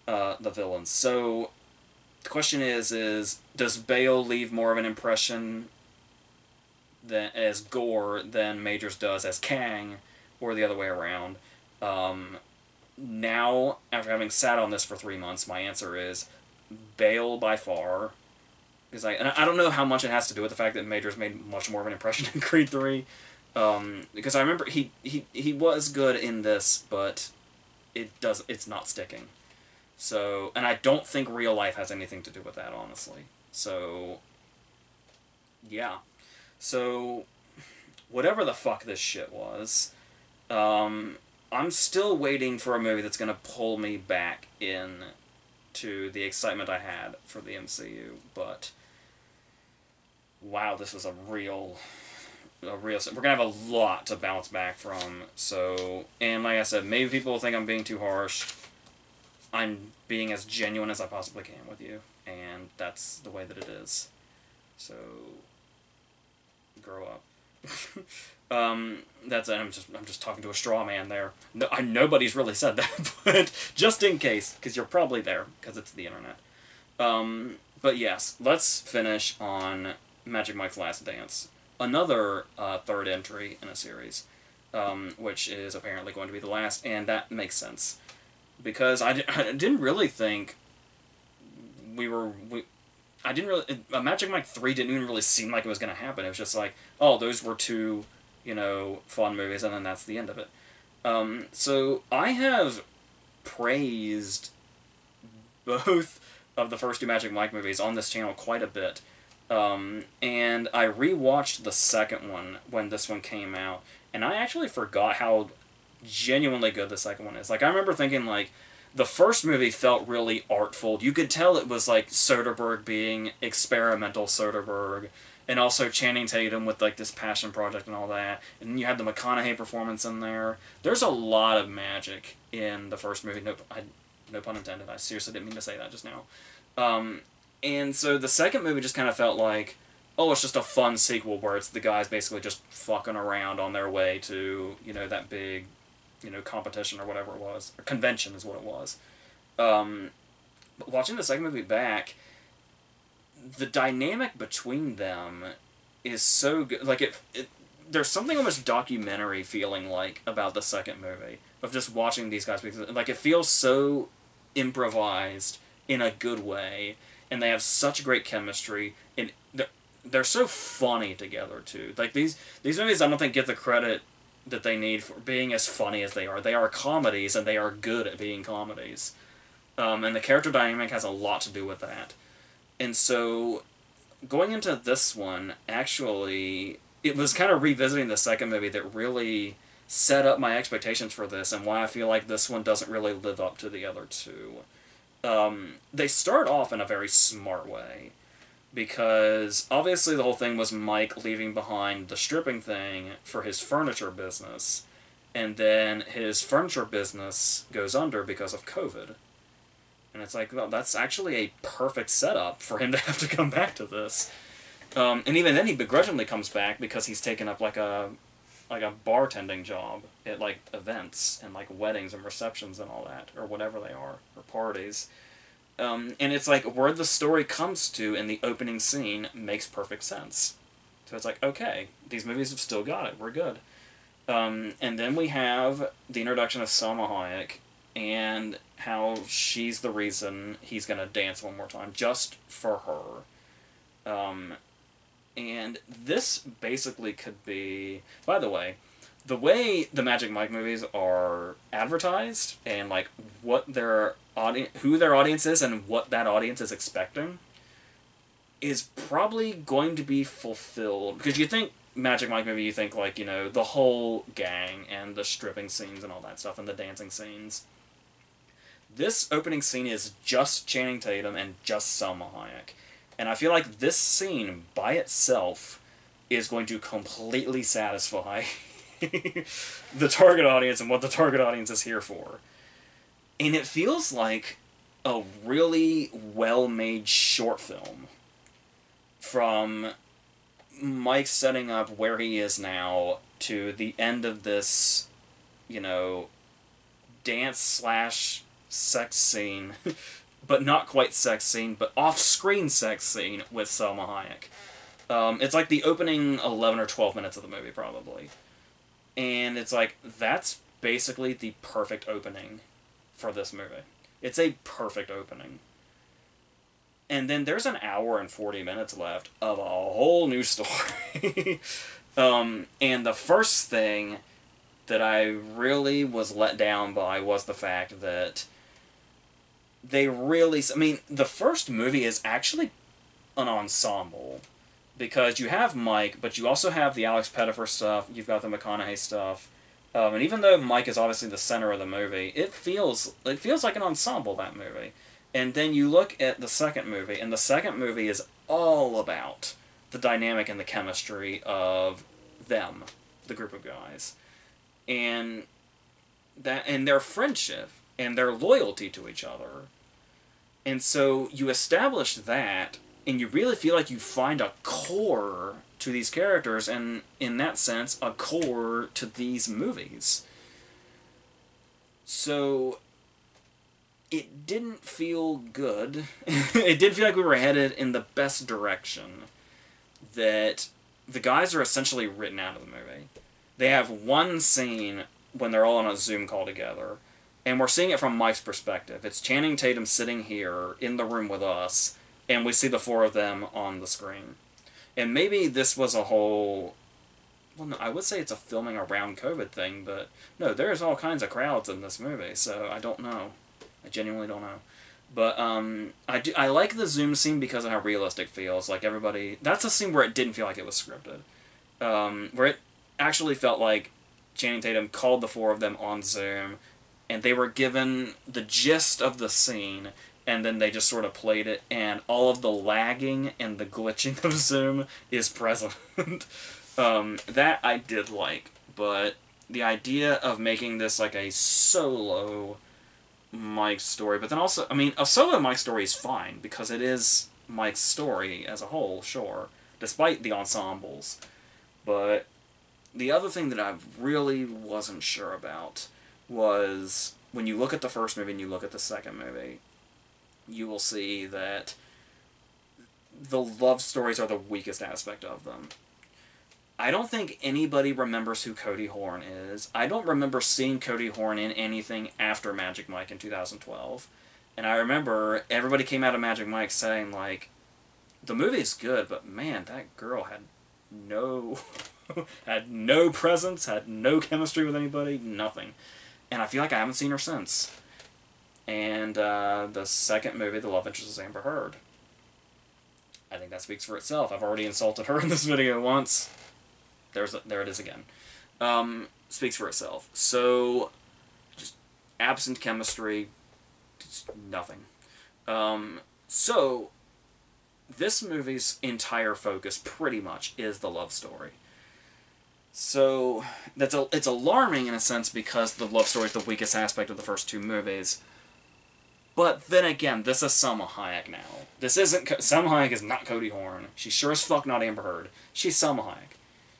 A: The villains. So, the question is, does Bale leave more of an impression as Gore than Majors does as Kang, or the other way around. Now, after having sat on this for 3 months, my answer is Bale by far. Because and I don't know how much it has to do with the fact that Majors made much more of an impression in Creed 3. Because I remember he was good in this, but it's not sticking. So, and I don't think real life has anything to do with that, honestly. So, yeah. So, whatever the fuck this shit was, I'm still waiting for a movie that's gonna pull me back in to the excitement I had for the MCU, but wow, this was a real. We're gonna have a lot to bounce back from. So, and like I said, maybe people think I'm being too harsh. I'm being as genuine as I possibly can with you, and that's the way that it is. So, grow up. That's it. I'm just talking to a straw man there. No, nobody's really said that, but just in case, because you're probably there, because it's the internet. But yes, let's finish on Magic Mike's Last Dance. Another third entry in a series, which is apparently going to be the last, and that makes sense. Because I didn't really think I didn't really... Magic Mike 3 didn't even really seem like it was going to happen. It was just like, oh, those were two, fun movies, and then that's the end of it. So I have praised both of the first two Magic Mike movies on this channel quite a bit. And I rewatched the second one when this one came out, and I actually forgot how genuinely good the second one is. Like, I remember thinking, like, the first movie felt really artful. You could tell it was, like, Soderbergh being experimental Soderbergh, and also Channing Tatum with, like, this passion project and all that. And then you had the McConaughey performance in there. There's a lot of magic in the first movie. No pun intended. I seriously didn't mean to say that just now. And so the second movie just kind of felt like, oh, it's just a fun sequel where it's the guys basically just fucking around on their way to, that big, competition or whatever it was. Or convention is what it was. But watching the second movie back, the dynamic between them is so good. Like, there's something almost documentary feeling like about the second movie of just watching these guys. Because, like, it feels so improvised in a good way, and they have such great chemistry, and they're so funny together too. Like, these movies, I don't think get the credit that they need for being as funny as they are. They are comedies, and they are good at being comedies. And the character dynamic has a lot to do with that. And so, going into this one, actually, it was kind of revisiting the second movie that really set up my expectations for this, and why I feel like this one doesn't really live up to the other two. They start off in a very smart way, because obviously the whole thing was Mike leaving behind the stripping thing for his furniture business, and then his furniture business goes under because of COVID. And it's like, well, that's actually a perfect setup for him to have to come back to this. And even then he begrudgingly comes back because he's taken up like a bartending job at, like, events and, like, weddings and receptions and all that, or whatever they are, or parties. And it's like, where the story comes to in the opening scene makes perfect sense. So it's like, okay, these movies have still got it, we're good. And then we have the introduction of Salma Hayek, and how she's the reason he's gonna dance one more time, just for her. And this basically could be... By the way the Magic Mike movies are advertised, and, like, who their audience is and what that audience is expecting, is probably going to be fulfilled. Because you think Magic Mike movie, you think, like, the whole gang, and the stripping scenes and all that stuff, and the dancing scenes. This opening scene is just Channing Tatum and just Salma Hayek. And I feel like this scene, by itself, is going to completely satisfy the target audience and what the target audience is here for. And it feels like a really well-made short film. From Mike setting up where he is now to the end of this, dance/sex scene, but not quite sex scene, but off-screen sex scene with Salma Hayek. It's like the opening 11 or 12 minutes of the movie, probably. And it's like, that's basically the perfect opening for this movie. It's a perfect opening. And then there's an hour and 40 minutes left of a whole new story. And the first thing that I really was let down by was the fact that they really... I mean, the first movie is actually an ensemble. Because you have Mike, but you also have the Alex Pettyfer stuff, you've got the McConaughey stuff. And even though Mike is obviously the center of the movie, it feels like an ensemble, that movie. And then you look at the second movie, and the second movie is all about the dynamic and the chemistry of them, the group of guys. And their friendship and their loyalty to each other. And so you establish that, and you really feel like you find a core to these characters, and in that sense, a core to these movies. So it didn't feel good. It did feel like we were headed in the best direction. That the guys are essentially written out of the movie. They have one scene when they're all on a Zoom call together, and we're seeing it from Mike's perspective. It's Channing Tatum sitting here in the room with us, and we see the four of them on the screen. And maybe this was a whole... Well, no, I would say it's a filming around COVID thing, but no, there's all kinds of crowds in this movie, so I don't know. I genuinely don't know. But I like the Zoom scene because of how realistic it feels. Like everybody... That's a scene where it didn't feel like it was scripted. Where it actually felt like Channing Tatum called the four of them on Zoom, and they were given the gist of the scene, and then they just sort of played it, and all of the lagging and the glitching of Zoom is present. That I did like, but the idea of making this like a solo Mike story, but then also, I mean, a solo Mike story is fine, because it is Mike's story as a whole, sure, despite the ensembles. But the other thing that I really wasn't sure about was, when you look at the first movie and you look at the second movie, you will see that the love stories are the weakest aspect of them. I don't think anybody remembers who Cody Horn is. I don't remember seeing Cody Horn in anything after Magic Mike in 2012. And I remember everybody came out of Magic Mike saying, like, the movie's good, but man, that girl had no... had no presence, had no chemistry with anybody, nothing. And I feel like I haven't seen her since. And the second movie, the love interest is Amber Heard. I think that speaks for itself. I've already insulted her in this video once. There it is again. Speaks for itself. So, just absent chemistry, just nothing. So, this movie's entire focus, pretty much, is the love story. So, it's alarming in a sense because the love story is the weakest aspect of the first two movies. But then again, this is Salma Hayek now. This isn't... Salma Hayek is not Cody Horn. She's sure as fuck not Amber Heard. She's Salma Hayek.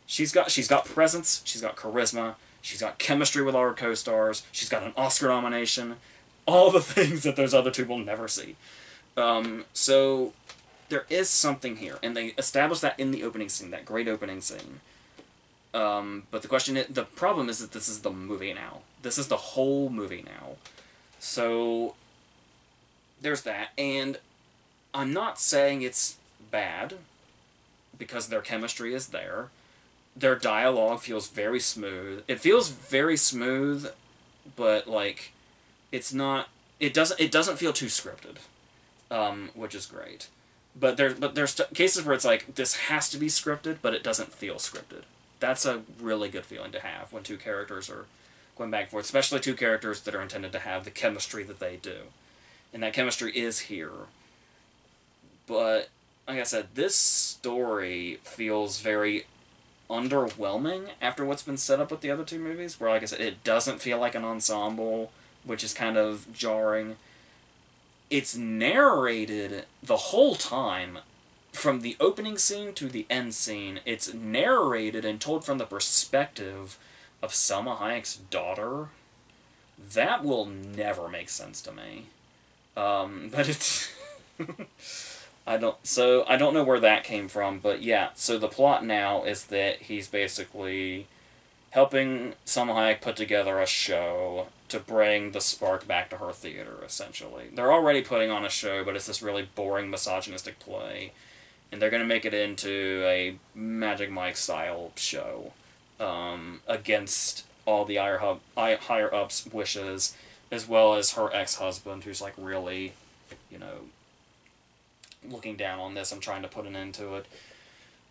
A: She's got presence, she's got charisma, she's got chemistry with all her co-stars, she's got an Oscar nomination, all the things that those other two will never see. So, there is something here, and they establish that in the opening scene, that great opening scene. But the problem is that this is the movie now. This is the whole movie now. So, there's that, and I'm not saying it's bad, because their chemistry is there. Their dialogue feels very smooth. It feels very smooth, but, like, it's not... It doesn't feel too scripted, which is great. But there's cases where it's like, this has to be scripted, but it doesn't feel scripted. That's a really good feeling to have when two characters are going back and forth, especially two characters that are intended to have the chemistry that they do. And that chemistry is here. But, like I said, this story feels very underwhelming after what's been set up with the other two movies, where, like I said, it doesn't feel like an ensemble, which is kind of jarring. It's narrated the whole time, from the opening scene to the end scene. It's narrated and told from the perspective of Salma Hayek's daughter. That will never make sense to me. But it's... I don't know where that came from, but yeah, so the plot now is that he's basically helping Salma Hayek put together a show to bring the spark back to her theater, essentially. They're already putting on a show, but it's this really boring, misogynistic play, and they're going to make it into a Magic Mike style show, against all the higher ups' wishes, as well as her ex husband, who's like really, you know, looking down on this and trying to put an end to it.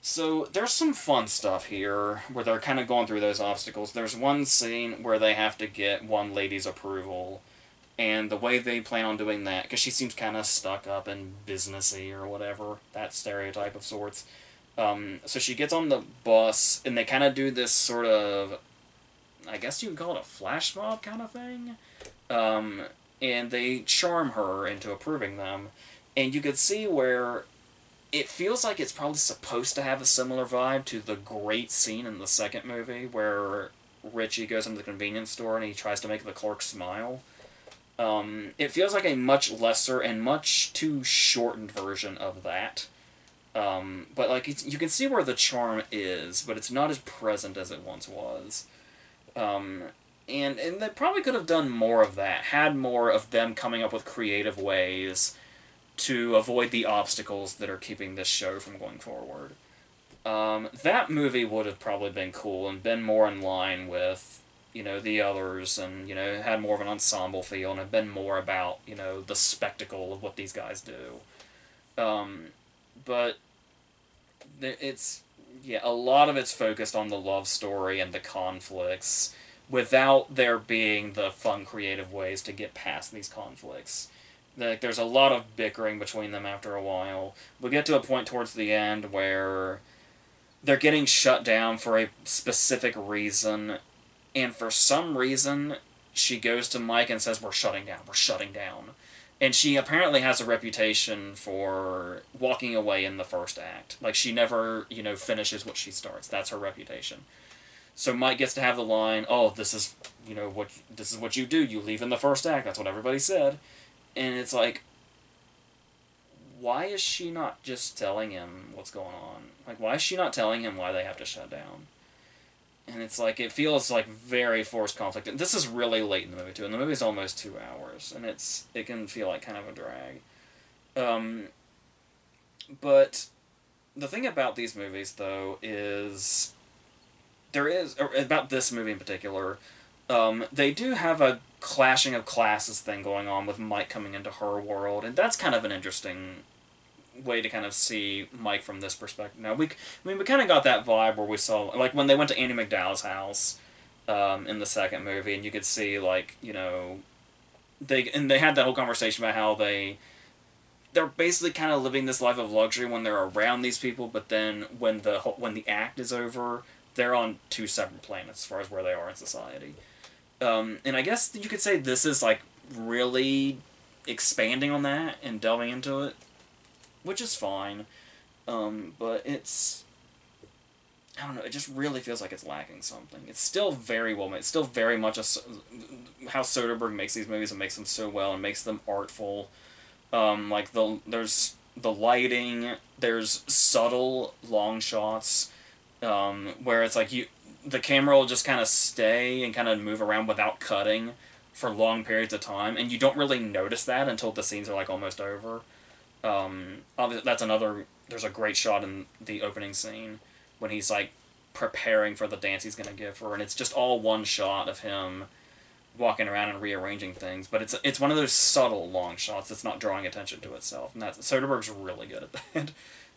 A: So there's some fun stuff here where they're kind of going through those obstacles. There's one scene where they have to get one lady's approval, and the way they plan on doing that, because she seems kind of stuck up and businessy or whatever, that stereotype of sorts. So she gets on the bus, and they kind of do this sort of, I guess you would call it a flash mob kind of thing. And they charm her into approving them. And you could see where it feels like it's probably supposed to have a similar vibe to the great scene in the second movie where Richie goes into the convenience store and he tries to make the clerk smile. It feels like a much lesser and much too shortened version of that. But like you can see where the charm is, but it's not as present as it once was. And they probably could have done more of that, had more of them coming up with creative ways to avoid the obstacles that are keeping this show from going forward. That movie would have probably been cool and been more in line with, the others, and, had more of an ensemble feel and have been more about, the spectacle of what these guys do. But it's, yeah, a lot of it's focused on the love story and the conflicts without there being the fun, creative ways to get past these conflicts. Like, there's a lot of bickering between them after a while. We get to a point towards the end where they're getting shut down for a specific reason, and for some reason, she goes to Mike and says, we're shutting down. And she apparently has a reputation for walking away in the first act. Like, she never, finishes what she starts. That's her reputation. So Mike gets to have the line, oh, this is what you do. You leave in the first act. That's what everybody said. And it's like, why is she not just telling him what's going on? Like, why is she not telling him why they have to shut down? And it's like, it feels like very forced conflict. And this is really late in the movie, too. And the movie's almost 2 hours. And it can feel like kind of a drag. But the thing about these movies, though, is or about this movie in particular, they do have a clashing of classes thing going on with Mike coming into her world, and that's kind of an interesting way to kind of see Mike from this perspective. Now, we kind of got that vibe where we saw, like, when they went to Andy McDowell's house in the second movie, and you could see, like, they had that whole conversation about how they're basically kind of living this life of luxury when they're around these people, but then when the act is over, they're on two separate planets as far as where they are in society. And I guess you could say this is, like, really expanding on that and delving into it, which is fine. But it's, I don't know, it just really feels like it's lacking something. It's still very well made. It's still very much how Soderbergh makes these movies and makes them so well and makes them artful. Like, there's the lighting, there's subtle long shots, where it's like the camera will just kind of stay and kind of move around without cutting for long periods of time, and you don't really notice that until the scenes are, like, almost over. Obviously, there's a great shot in the opening scene when he's, like, preparing for the dance he's gonna give her, and it's just all one shot of him walking around and rearranging things, but it's one of those subtle long shots that's not drawing attention to itself, and Soderbergh's really good at that.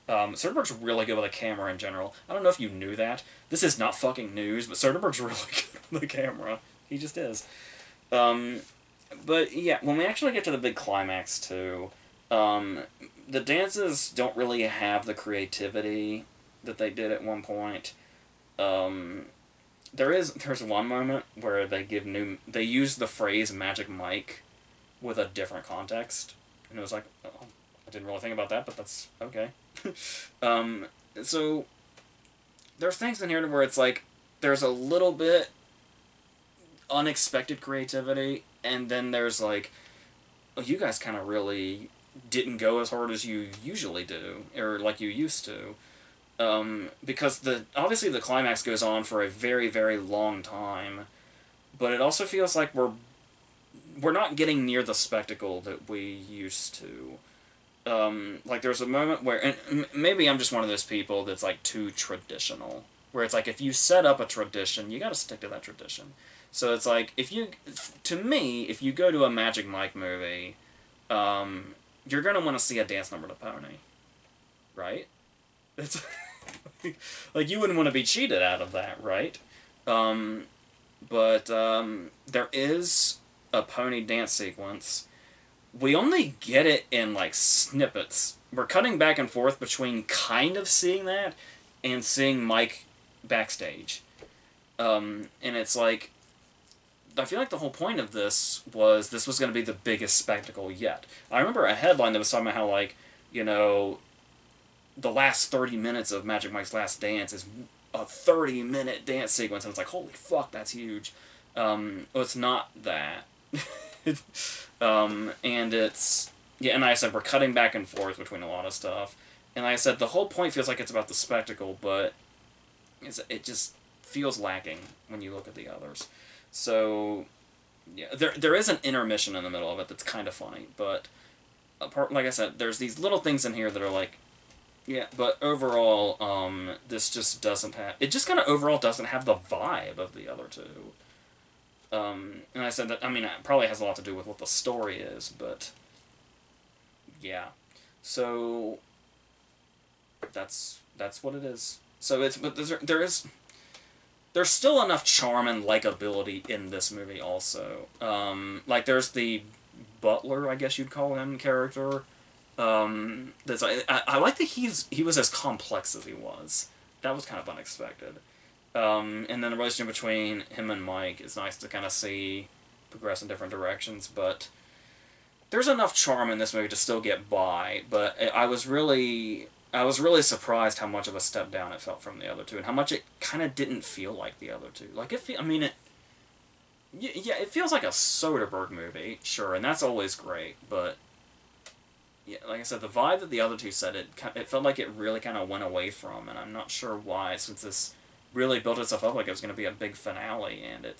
A: Soderbergh's really good with a camera in general. I don't know if you knew that. This is not fucking news, but Soderbergh's really good with the camera. He just is. But yeah, when we actually get to the big climax too, the dances don't really have the creativity that they did at one point. There's one moment where they use the phrase Magic Mike with a different context, and it was like, oh, I didn't really think about that, but that's okay. So there's things in here where it's like there's a little bit unexpected creativity, and then there's like, oh, you guys kind of really didn't go as hard as you usually do, or like you used to. Because obviously the climax goes on for a very, very long time, but it also feels like we're not getting near the spectacle that we used to. Like there's a moment where, and maybe I'm just one of those people that's like too traditional, where it's like if you set up a tradition, you got to stick to that tradition. So it's like to me, if you go to a Magic Mike movie, you're gonna want to see a dance number to Pony, right? It's like you wouldn't want to be cheated out of that, right? But there is a Pony dance sequence. We only get it in like snippets. We're cutting back and forth between kind of seeing that and seeing Mike backstage. And it's like, I feel like the whole point of this was going to be the biggest spectacle yet. I remember a headline that was talking about how, like, you know, the last 30 minutes of Magic Mike's Last Dance is a 30-minute dance sequence, and it's like, holy fuck, that's huge. Well, it's not that. And it's... Yeah, and like I said, we're cutting back and forth between a lot of stuff. And like I said, the whole point feels like it's about the spectacle, but it just feels lacking when you look at the others. So, yeah, there is an intermission in the middle of it that's kind of funny, but like I said, there's these little things in here that are like, yeah, but overall, this just doesn't have... It just kind of overall doesn't have the vibe of the other two. And I said that, I mean, it probably has a lot to do with what the story is, but... Yeah. So... That's what it is. So it's... But there's still enough charm and likability in this movie also. Like, there's the butler, I guess you'd call him, character. I like that he was as complex as he was. That was kind of unexpected. And then the relationship between him and Mike is nice to kind of see progress in different directions, but there's enough charm in this movie to still get by, but I was really surprised how much of a step down it felt from the other two, and how much it kind of didn't feel like the other two. Like, yeah, it feels like a Soderbergh movie, sure, and that's always great, but yeah, like I said, the vibe that the other two said, it felt like it really kind of went away from, and I'm not sure why, since this really built itself up like it was going to be a big finale, and it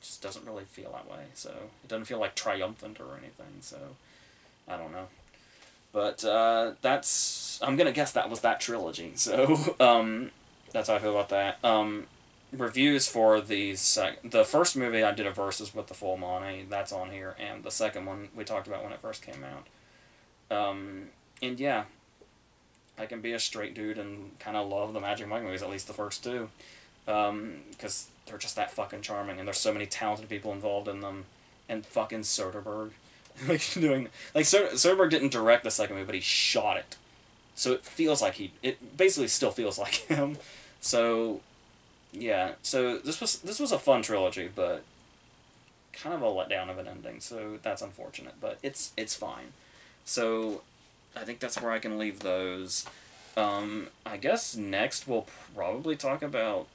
A: just doesn't really feel that way, so it doesn't feel like triumphant or anything, so I don't know. But I'm going to guess that was that trilogy, so that's how I feel about that. Reviews for the first movie I did a versus with the full Monty, that's on here, and the second one we talked about when it first came out. And yeah, I can be a straight dude and kind of love the Magic Mike movies, at least the first two, because they're just that fucking charming, and there's so many talented people involved in them, and fucking Soderbergh. Soderbergh didn't direct the second movie, but he shot it, so it feels like it basically still feels like him. So yeah, so this was a fun trilogy, but kind of a letdown of an ending, so that's unfortunate, but it's fine. So I think that's where I can leave those. I guess next we'll probably talk about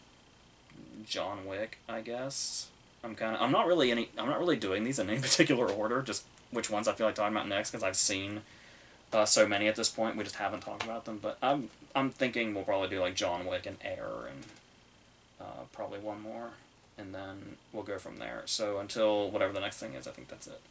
A: John Wick, I guess. I'm not really doing these in any particular order, just which ones I feel like talking about next, because I've seen so many at this point, we just haven't talked about them, but I'm thinking we'll probably do like John Wick and Air, and probably one more, and then we'll go from there. So until whatever the next thing is, I think that's it.